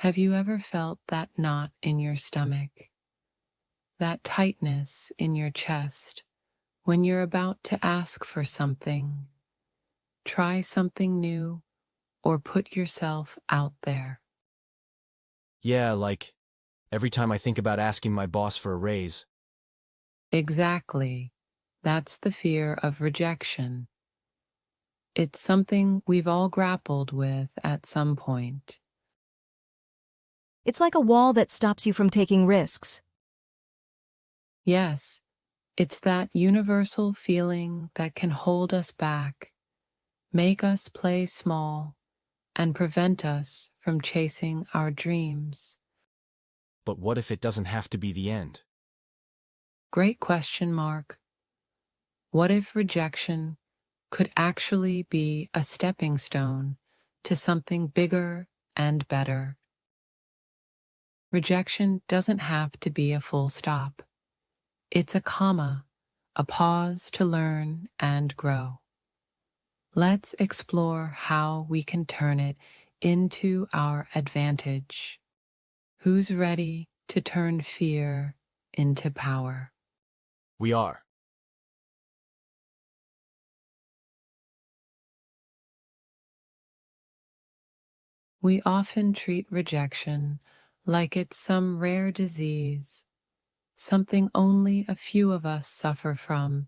Have you ever felt that knot in your stomach, that tightness in your chest when you're about to ask for something, try something new, or put yourself out there? Yeah, like every time I think about asking my boss for a raise. Exactly. That's the fear of rejection. It's something we've all grappled with at some point. It's like a wall that stops you from taking risks. Yes, it's that universal feeling that can hold us back, make us play small, and prevent us from chasing our dreams. But what if it doesn't have to be the end? Great question, Mark. What if rejection could actually be a stepping stone to something bigger and better? Rejection doesn't have to be a full stop. It's a comma, a pause to learn and grow. Let's explore how we can turn it into our advantage. Who's ready to turn fear into power? We are. We often treat rejection like it's some rare disease, something only a few of us suffer from.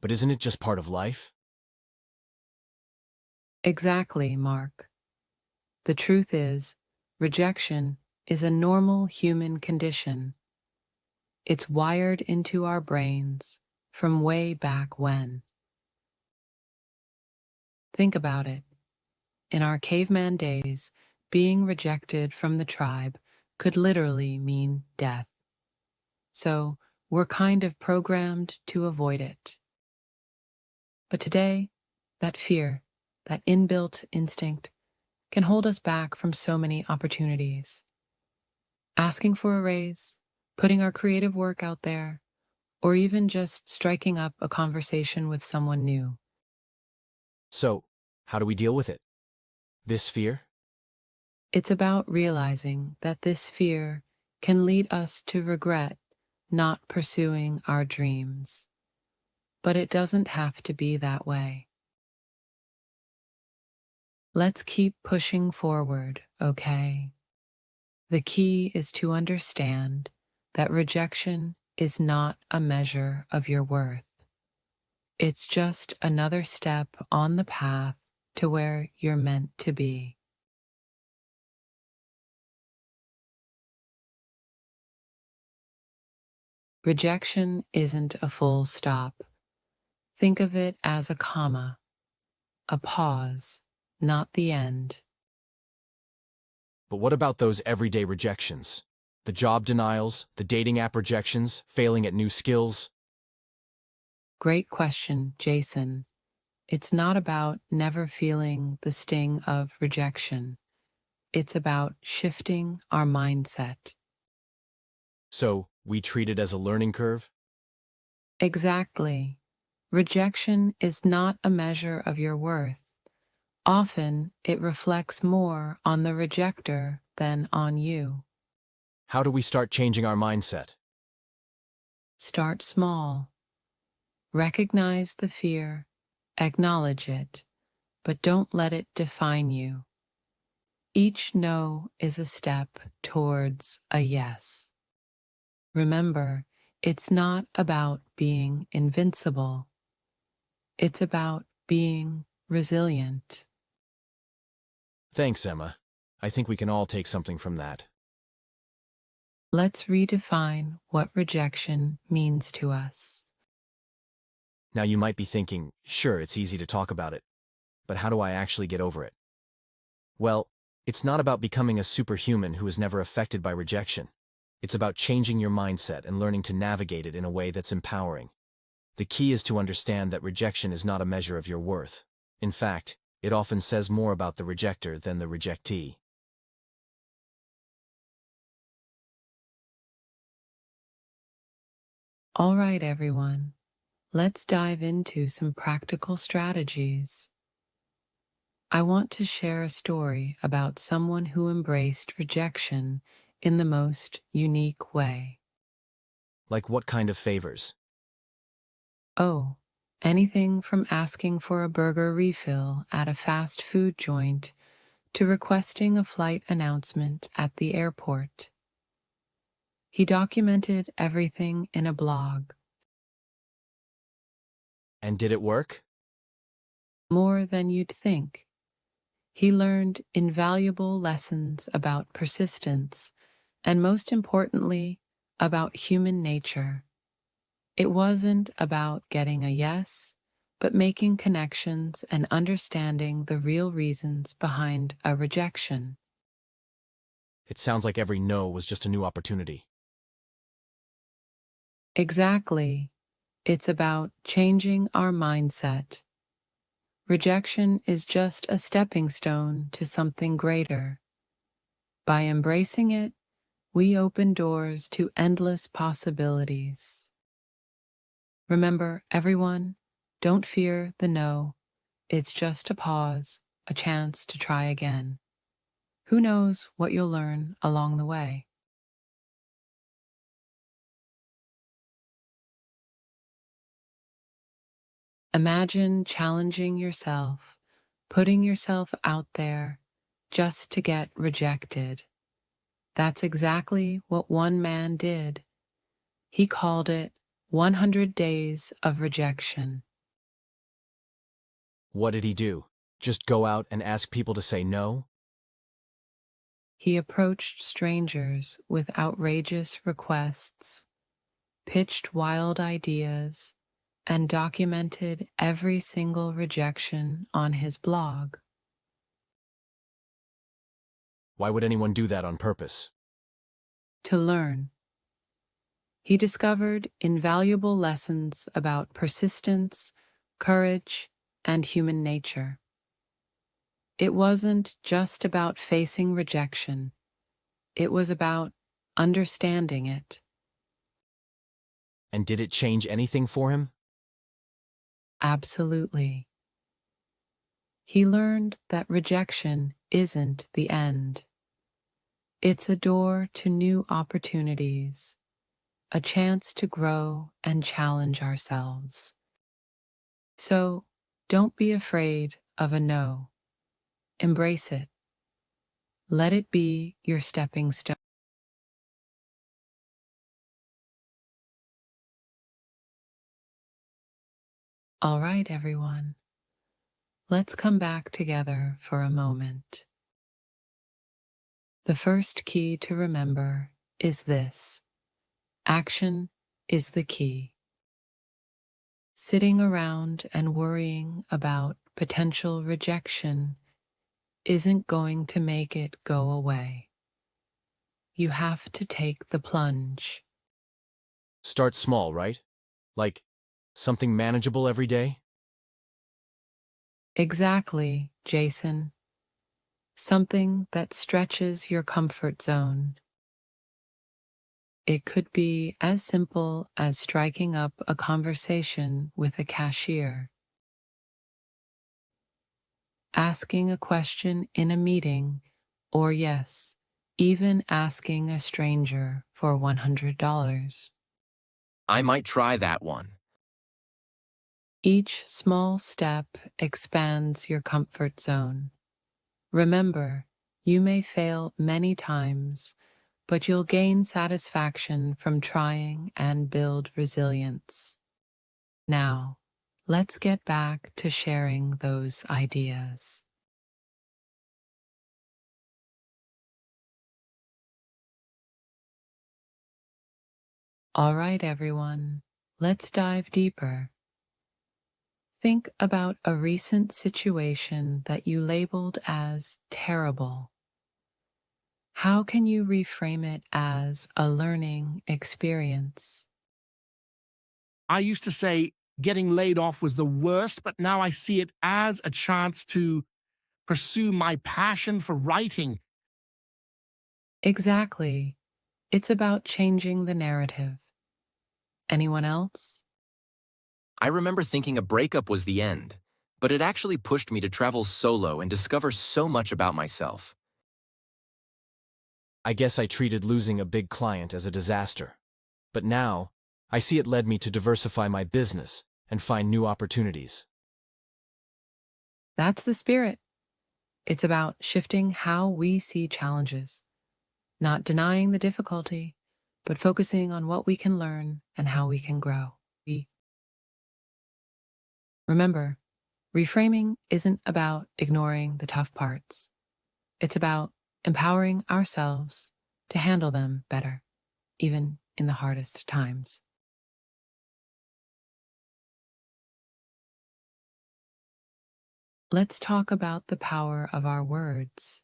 But isn't it just part of life? Exactly, Mark. The truth is, rejection is a normal human condition. It's wired into our brains from way back when. Think about it. In our caveman days, being rejected from the tribe could literally mean death. So we're kind of programmed to avoid it. But today, that fear, that inbuilt instinct, can hold us back from so many opportunities. Asking for a raise, putting our creative work out there, or even just striking up a conversation with someone new. So, how do we deal with it? This fear? It's about realizing that this fear can lead us to regret not pursuing our dreams. But it doesn't have to be that way. Let's keep pushing forward, okay? The key is to understand that rejection is not a measure of your worth. It's just another step on the path to where you're meant to be. Rejection isn't a full stop. Think of it as a comma, a pause, not the end. But what about those everyday rejections? The job denials, the dating app rejections, failing at new skills? Great question, Jason. It's not about never feeling the sting of rejection. It's about shifting our mindset. So, we treat it as a learning curve? Exactly. Rejection is not a measure of your worth. Often, it reflects more on the rejecter than on you. How do we start changing our mindset? Start small. Recognize the fear, acknowledge it, but don't let it define you. Each no is a step towards a yes. Remember, it's not about being invincible. It's about being resilient. Thanks, Emma. I think we can all take something from that. Let's redefine what rejection means to us. Now you might be thinking, sure, it's easy to talk about it, but how do I actually get over it? Well, it's not about becoming a superhuman who is never affected by rejection. It's about changing your mindset and learning to navigate it in a way that's empowering. The key is to understand that rejection is not a measure of your worth. In fact, it often says more about the rejecter than the rejectee. All right, everyone. Let's dive into some practical strategies. I want to share a story about someone who embraced rejection in the most unique way. Like what kind of favors? Oh, anything from asking for a burger refill at a fast food joint to requesting a flight announcement at the airport. He documented everything in a blog. And did it work? More than you'd think. He learned invaluable lessons about persistence and, most importantly, about human nature. It wasn't about getting a yes, but making connections and understanding the real reasons behind a rejection. It sounds like every no was just a new opportunity. Exactly. It's about changing our mindset. Rejection is just a stepping stone to something greater. By embracing it, we open doors to endless possibilities. Remember, everyone, don't fear the no. It's just a pause, a chance to try again. Who knows what you'll learn along the way? Imagine challenging yourself, putting yourself out there just to get rejected. That's exactly what one man did. He called it 100 Days of Rejection. What did he do? Just go out and ask people to say no? He approached strangers with outrageous requests, pitched wild ideas, and documented every single rejection on his blog. Why would anyone do that on purpose? To learn, he discovered invaluable lessons about persistence, courage, and human nature. It wasn't just about facing rejection, it was about understanding it. And did it change anything for him? Absolutely. He learned that rejection isn't the end. It's a door to new opportunities, a chance to grow and challenge ourselves. So don't be afraid of a no. Embrace it. Let it be your stepping stone. All right, everyone. Let's come back together for a moment. The first key to remember is this: action is the key. Sitting around and worrying about potential rejection isn't going to make it go away. You have to take the plunge. Start small, right? Like something manageable every day? Exactly, Jason. Something that stretches your comfort zone. It could be as simple as striking up a conversation with a cashier, asking a question in a meeting, or yes, even asking a stranger for $100. I might try that one. Each small step expands your comfort zone. Remember, you may fail many times, but you'll gain satisfaction from trying and build resilience. Now, let's get back to sharing those ideas. All right, everyone, let's dive deeper. Think about a recent situation that you labeled as terrible. How can you reframe it as a learning experience? I used to say getting laid off was the worst, but now I see it as a chance to pursue my passion for writing. Exactly. It's about changing the narrative. Anyone else? I remember thinking a breakup was the end. but it actually pushed me to travel solo and discover so much about myself. I guess I treated losing a big client as a disaster. But now, I see it led me to diversify my business and find new opportunities. That's the spirit. It's about shifting how we see challenges, not denying the difficulty, but focusing on what we can learn and how we can grow. Remember, reframing isn't about ignoring the tough parts. It's about empowering ourselves to handle them better, even in the hardest times. Let's talk about the power of our words.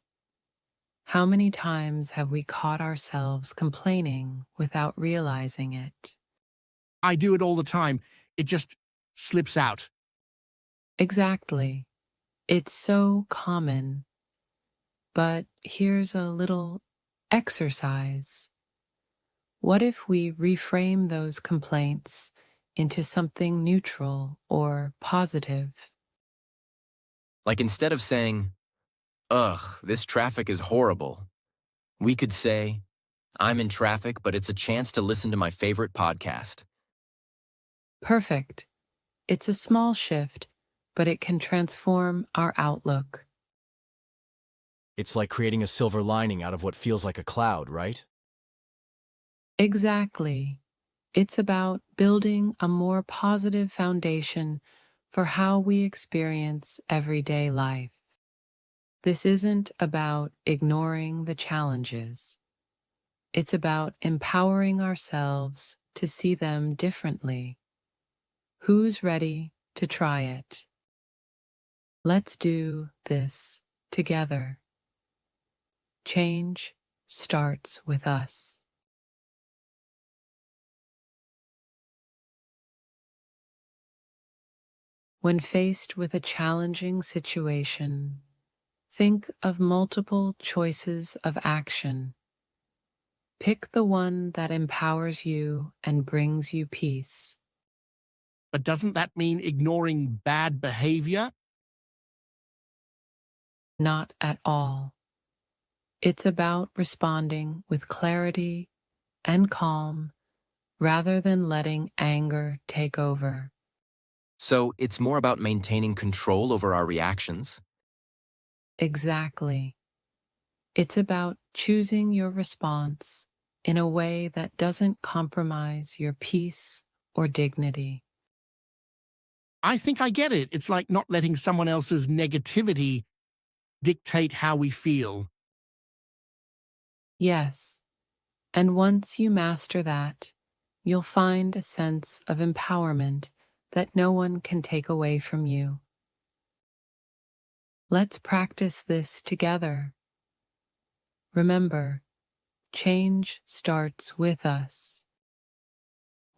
How many times have we caught ourselves complaining without realizing it? I do it all the time. It just slips out. Exactly. It's so common. But here's a little exercise. What if we reframe those complaints into something neutral or positive? Like instead of saying, ugh, this traffic is horrible, we could say, I'm in traffic, but it's a chance to listen to my favorite podcast. Perfect. It's a small shift, but it can transform our outlook. It's like creating a silver lining out of what feels like a cloud, right? Exactly. It's about building a more positive foundation for how we experience everyday life. This isn't about ignoring the challenges. It's about empowering ourselves to see them differently. Who's ready to try it? Let's do this together. Change starts with us. When faced with a challenging situation, think of multiple choices of action. Pick the one that empowers you and brings you peace. But doesn't that mean ignoring bad behavior? Not at all. It's about responding with clarity and calm rather than letting anger take over. So it's more about maintaining control over our reactions. Exactly. It's about choosing your response in a way that doesn't compromise your peace or dignity. I think I get it. It's like not letting someone else's negativity dictate how we feel. Yes, and once you master that, you'll find a sense of empowerment that no one can take away from you. Let's practice this together. Remember, change starts with us.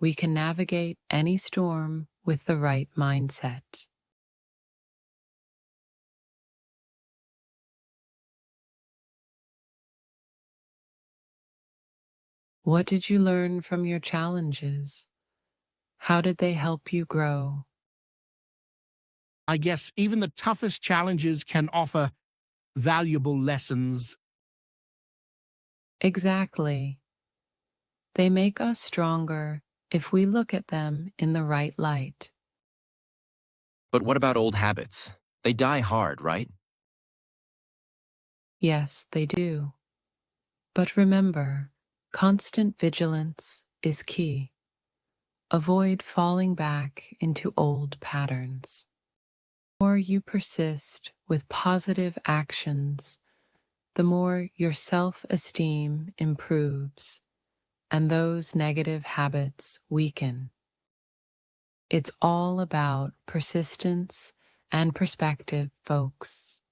We can navigate any storm with the right mindset. What did you learn from your challenges? How did they help you grow? I guess even the toughest challenges can offer valuable lessons. Exactly. They make us stronger if we look at them in the right light. But what about old habits? They die hard, right? Yes, they do. But remember, constant vigilance is key. Avoid falling back into old patterns. The more you persist with positive actions, the more your self-esteem improves and those negative habits weaken. It's all about persistence and perspective, folks.